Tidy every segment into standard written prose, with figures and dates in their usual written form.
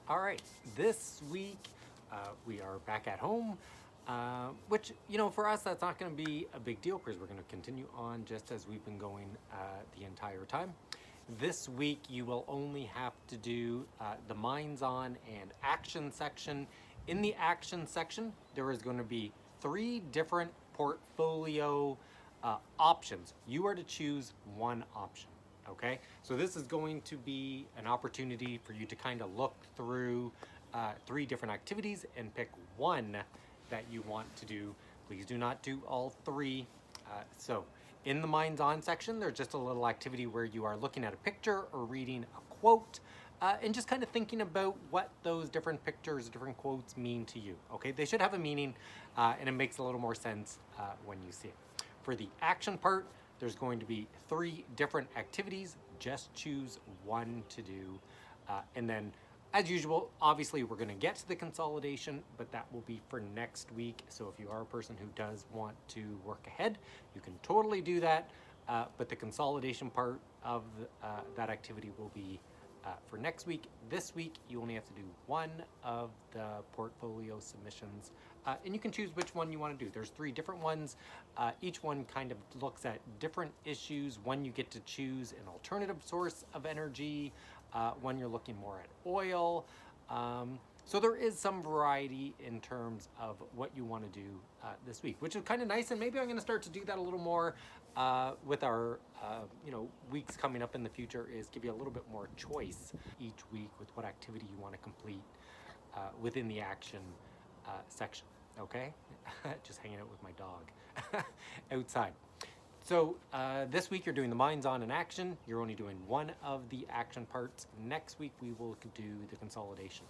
All right, this week we are back at home, which, for us, that's not going to be a big deal because we're going to continue on just as we've been going the entire time. This week, you will only have to do the Minds On and Action section. In the Action section, there is going to be 3 different portfolio options. You are to choose one option. Okay, so this is going to be an opportunity for you to kind of look through 3 different activities and pick one that you want to do. Please do not do all 3. So in the Minds On section, there's just a little activity where you are looking at a picture or reading a quote and just kind of thinking about what those different pictures, different quotes mean to you. Okay, they should have a meaning and it makes a little more sense when you see it. For the action part, there's going to be 3 different activities. Just choose one to do. And then, as usual, obviously we're going to get to the consolidation, but that will be for next week. So if you are a person who does want to work ahead, you can totally do that. But the consolidation part of that activity will be for next week. This week, you only have to do one of the portfolio submissions. And you can choose which one you want to do. There's 3 different ones. Each one kind of looks at different issues. One, you get to choose an alternative source of energy. One, you're looking more at oil. So there is some variety in terms of what you want to do this week, which is kind of nice. And maybe I'm going to start to do that a little more with our weeks coming up in the future, is give you a little bit more choice each week with what activity you want to complete within the action section. Okay, just hanging out with my dog outside. So this week you're doing the Minds On and Action. You're only doing one of the action parts. Next week we will do the consolidation.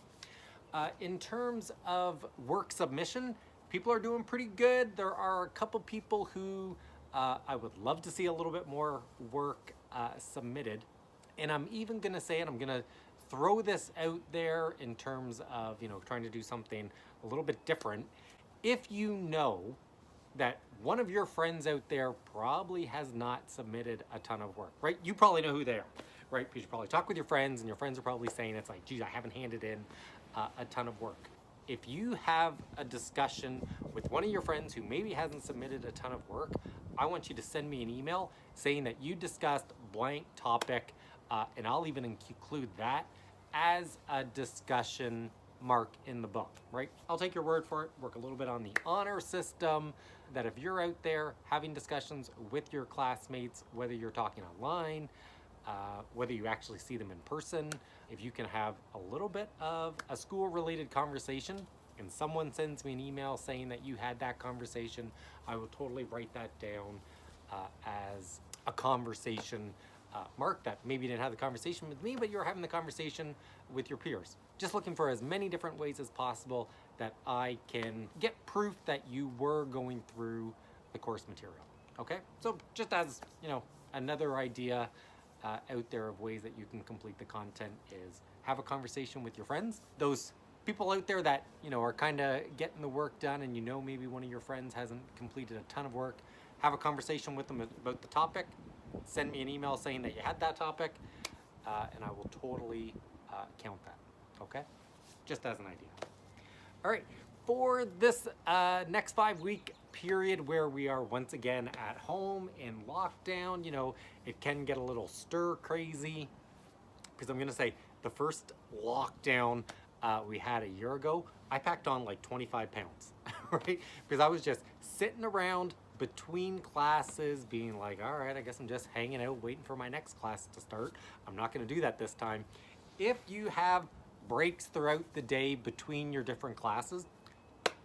In terms of work submission, people are doing pretty good. There are a couple people who I would love to see a little bit more work submitted. And I'm even going to say it, I'm going to throw this out there in terms of, trying to do something a little bit different. If you know that one of your friends out there probably has not submitted a ton of work, right? You probably know who they are, right? Because you probably talk with your friends and your friends are probably saying, it's like, geez, I haven't handed in a ton of work. If you have a discussion with one of your friends who maybe hasn't submitted a ton of work, I want you to send me an email saying that you discussed blank topic, and I'll even include that as a discussion mark in the book, right? I'll take your word for it, work a little bit on the honor system, that if you're out there having discussions with your classmates, whether you're talking online, whether you actually see them in person, if you can have a little bit of a school-related conversation and someone sends me an email saying that you had that conversation, I will totally write that down as a conversation mark, that maybe you didn't have the conversation with me, but you're having the conversation with your peers. Just looking for as many different ways as possible that I can get proof that you were going through the course material. Okay, so just as another idea out there of ways that you can complete the content is have a conversation with your friends. Those people out there that are kind of getting the work done, and maybe one of your friends hasn't completed a ton of work, have a conversation with them about the topic. Send me an email saying that you had that topic, and I will totally count that. Okay, just as an idea. All right, for this next 5-week period where we are once again at home in lockdown, it can get a little stir crazy, because I'm going to say the first lockdown we had a year ago, I packed on like 25 pounds, right? Because I was just sitting around between classes being like, all right, I guess I'm just hanging out waiting for my next class to start. I'm not going to do that this time. If you have breaks throughout the day between your different classes,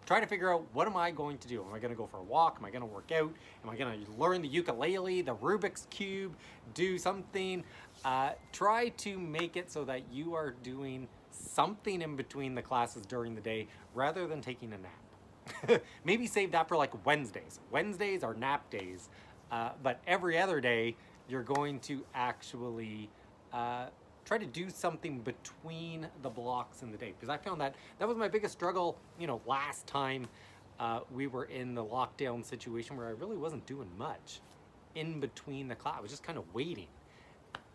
try to figure out, what am I going to do? Am I going to go for a walk? Am I going to work out? Am I going to learn the ukulele, the Rubik's Cube, do something? Try to make it so that you are doing something in between the classes during the day rather than taking a nap. Maybe save that for like Wednesdays. Wednesdays are nap days, but every other day you're going to actually try to do something between the blocks in the day, because I found that was my biggest struggle, last time we were in the lockdown situation, where I really wasn't doing much in between the class. I was just kind of waiting,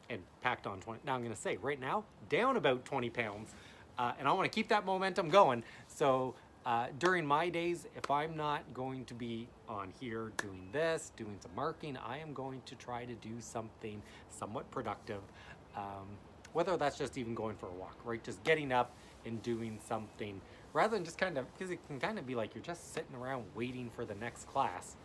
and packed on 20. Now I'm going to say right now, down about 20 pounds and I want to keep that momentum going. So during my days, if I'm not going to be on here doing this, doing some marking, I am going to try to do something somewhat productive. Whether that's just even going for a walk, right? Just getting up and doing something rather than just kind of, because it can kind of be like you're just sitting around waiting for the next class.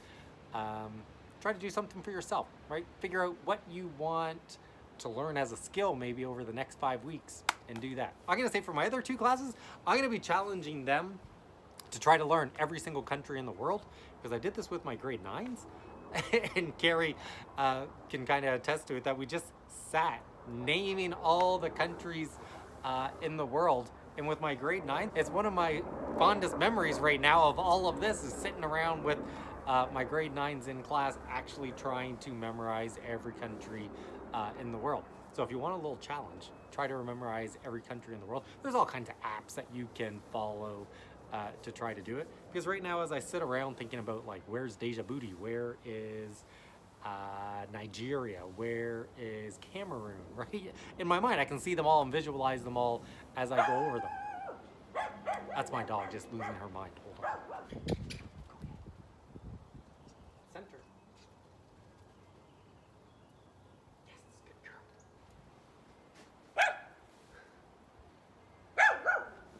Try to do something for yourself, right? Figure out what you want to learn as a skill maybe over the next 5 weeks and do that. I'm going to say for my other 2 classes, I'm going to be challenging them to try to learn every single country in the world, because I did this with my grade 9s and Carrie can kind of attest to it, that we just sat naming all the countries in the world. And with my grade 9, it's one of my fondest memories right now of all of this, is sitting around with my grade 9s in class actually trying to memorize every country in the world. So if you want a little challenge, try to memorize every country in the world. There's all kinds of apps that you can follow to try to do it. Because right now, as I sit around thinking about like, where's Deja Booty? Where is Nigeria? Where is Cameroon? Right? In my mind, I can see them all and visualize them all as I go over them. That's my dog just losing her mind. Hold on. Center. Yes, good girl.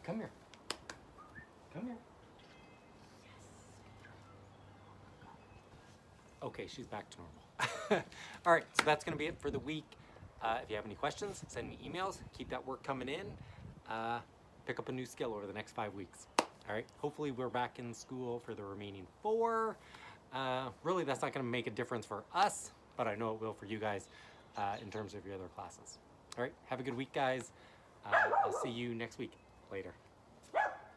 Come here. Come here. Okay, she's back to normal. All right, so that's going to be it for the week. If you have any questions, send me emails. Keep that work coming in. Pick up a new skill over the next 5 weeks. All right, hopefully we're back in school for the remaining 4. Really, that's not going to make a difference for us, but I know it will for you guys in terms of your other classes. All right, have a good week, guys. I'll see you next week. Later.